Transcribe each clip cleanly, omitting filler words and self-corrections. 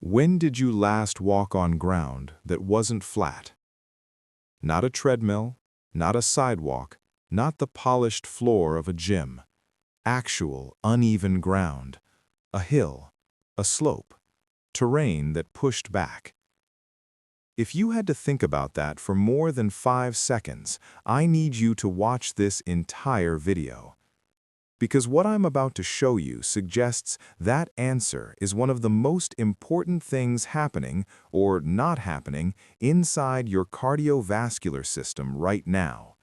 When did you last walk on ground that wasn't flat? Not a treadmill, not a sidewalk, not the polished floor of a gym. Actual, uneven ground. A hill, a slope, terrain that pushed back. If you had to think about that for more than 5 seconds, I need you to watch this entire video. Because what I'm about to show you suggests that answer is one of the most important things happening or not happening inside your cardiovascular system right now.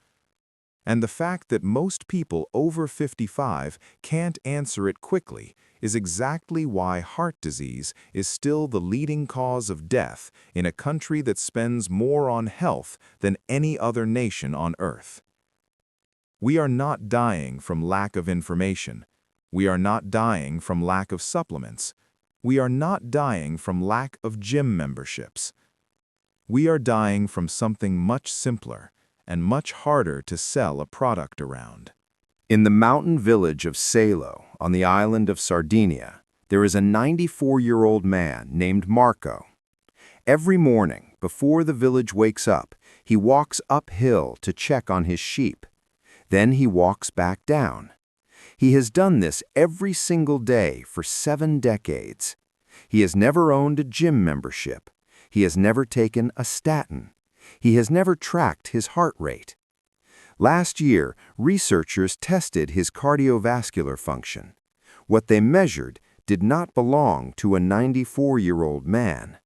And the fact that most people over 55 can't answer it quickly is exactly why heart disease is still the leading cause of death in a country that spends more on health than any other nation on Earth. We are not dying from lack of information. We are not dying from lack of supplements. We are not dying from lack of gym memberships. We are dying from something much simpler and much harder to sell a product around. In the mountain village of Salo, on the island of Sardinia, there is a 94-year-old man named Marco. Every morning, before the village wakes up, he walks uphill to check on his sheep. Then he walks back down. He has done this every single day for 7 decades. He has never owned a gym membership. He has never taken a statin. He has never tracked his heart rate. Last year, researchers tested his cardiovascular function. What they measured did not belong to a 94-year-old man.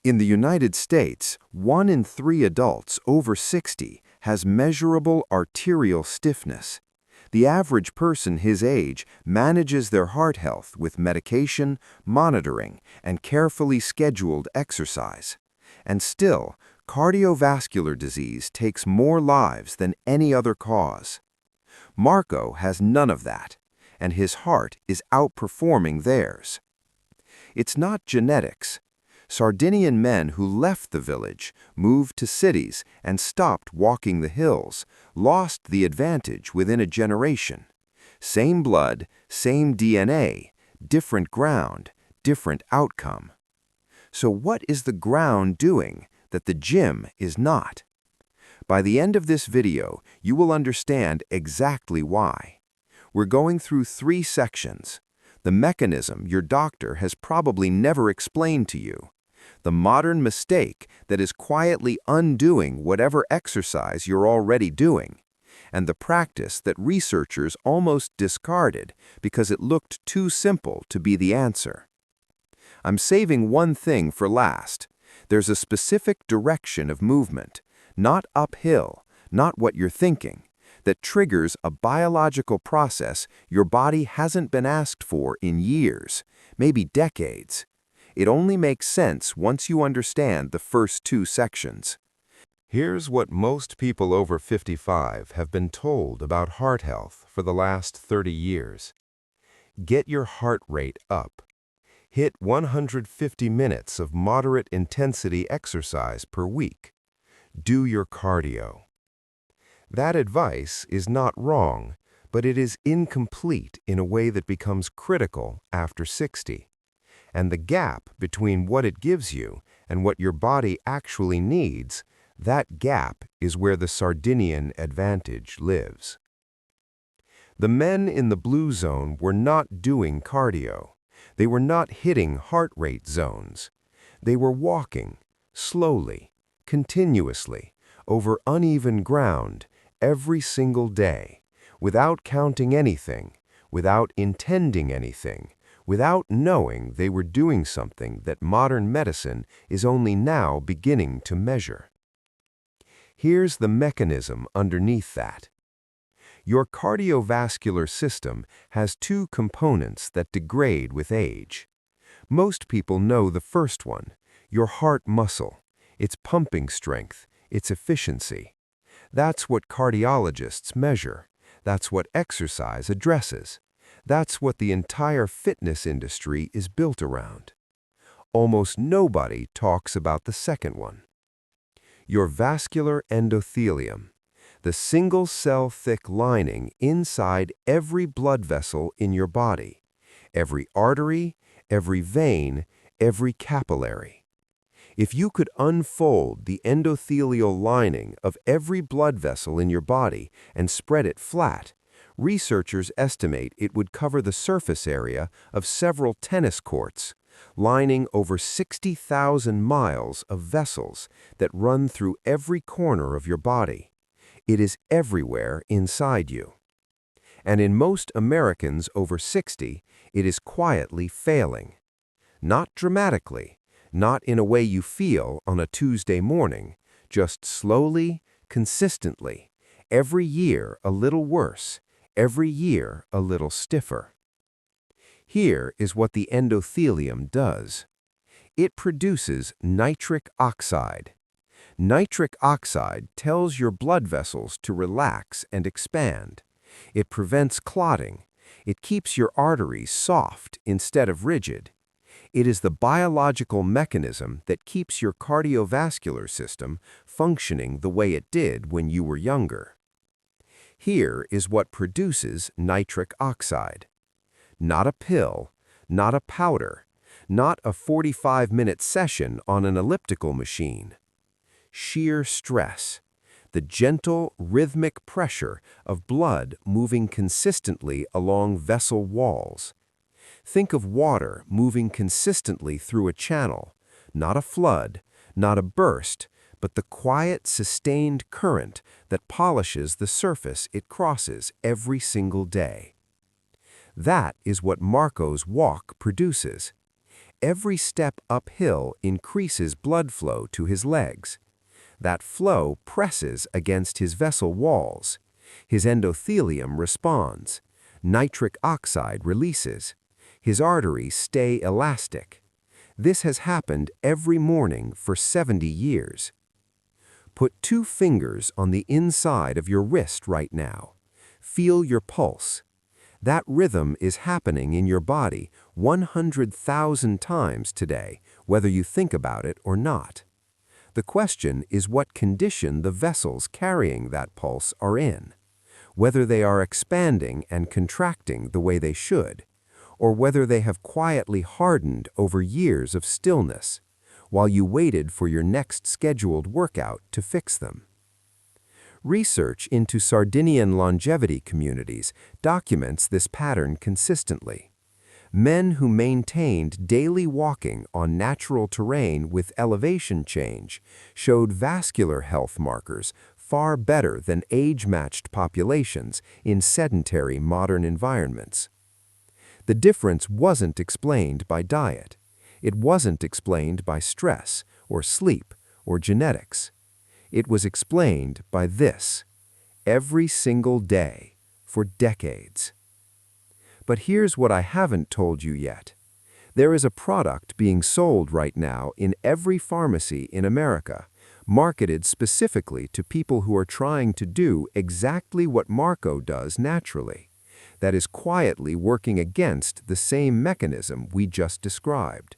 In the United States, 1 in 3 adults over 60 has measurable arterial stiffness. The average person his age manages their heart health with medication, monitoring, and carefully scheduled exercise. And still, cardiovascular disease takes more lives than any other cause. Marco has none of that, and his heart is outperforming theirs. It's not genetics. Sardinian men who left the village, moved to cities, and stopped walking the hills, lost the advantage within a generation. Same blood, same DNA, different ground, different outcome. So what is the ground doing that the gym is not? By the end of this video, you will understand exactly why. We're going through 3 sections. The mechanism your doctor has probably never explained to you. The modern mistake that is quietly undoing whatever exercise you're already doing. And the practice that researchers almost discarded because it looked too simple to be the answer. I'm saving one thing for last. There's a specific direction of movement, not uphill, not what you're thinking, that triggers a biological process your body hasn't been asked for in years, maybe decades. It only makes sense once you understand the first 2 sections. Here's what most people over 55 have been told about heart health for the last 30 years. Get your heart rate up. Hit 150 minutes of moderate intensity exercise per week. Do your cardio. That advice is not wrong, but it is incomplete in a way that becomes critical after 60. And the gap between what it gives you and what your body actually needs, that gap is where the Sardinian advantage lives. The men in the blue zone were not doing cardio. They were not hitting heart rate zones. They were walking, slowly, continuously, over uneven ground, every single day, without counting anything, without intending anything, without knowing they were doing something that modern medicine is only now beginning to measure. Here's the mechanism underneath that. Your cardiovascular system has 2 components that degrade with age. Most people know the first one, your heart muscle, its pumping strength, its efficiency. That's what cardiologists measure. That's what exercise addresses. That's what the entire fitness industry is built around. Almost nobody talks about the second one. Your vascular endothelium, the single-cell thick lining inside every blood vessel in your body, every artery, every vein, every capillary. If you could unfold the endothelial lining of every blood vessel in your body and spread it flat, researchers estimate it would cover the surface area of several tennis courts, lining over 60,000 miles of vessels that run through every corner of your body. It is everywhere inside you. And in most Americans over 60, it is quietly failing. Not dramatically, not in a way you feel on a Tuesday morning, just slowly, consistently, every year a little worse, every year a little stiffer. Here is what the endothelium does. It produces nitric oxide. Nitric oxide tells your blood vessels to relax and expand. It prevents clotting. It keeps your arteries soft instead of rigid. It is the biological mechanism that keeps your cardiovascular system functioning the way it did when you were younger. Here is what produces nitric oxide. Not a pill, not a powder, not a 45-minute session on an elliptical machine. Sheer stress, the gentle, rhythmic pressure of blood moving consistently along vessel walls. Think of water moving consistently through a channel, not a flood, not a burst, but the quiet, sustained current that polishes the surface it crosses every single day. That is what Marco's walk produces. Every step uphill increases blood flow to his legs. That flow presses against his vessel walls. His endothelium responds. Nitric oxide releases. His arteries stay elastic. This has happened every morning for 70 years. Put 2 fingers on the inside of your wrist right now. Feel your pulse. That rhythm is happening in your body 100,000 times today, whether you think about it or not. The question is what condition the vessels carrying that pulse are in, whether they are expanding and contracting the way they should, or whether they have quietly hardened over years of stillness, while you waited for your next scheduled workout to fix them. Research into Sardinian longevity communities documents this pattern consistently. Men who maintained daily walking on natural terrain with elevation change showed vascular health markers far better than age-matched populations in sedentary modern environments. The difference wasn't explained by diet. It wasn't explained by stress or sleep or genetics. It was explained by this, every single day, for decades. But here's what I haven't told you yet. There is a product being sold right now in every pharmacy in America, marketed specifically to people who are trying to do exactly what Marco does naturally. That is quietly working against the same mechanism we just described.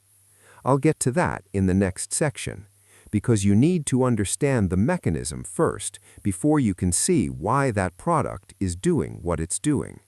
I'll get to that in the next section, because you need to understand the mechanism first before you can see why that product is doing what it's doing.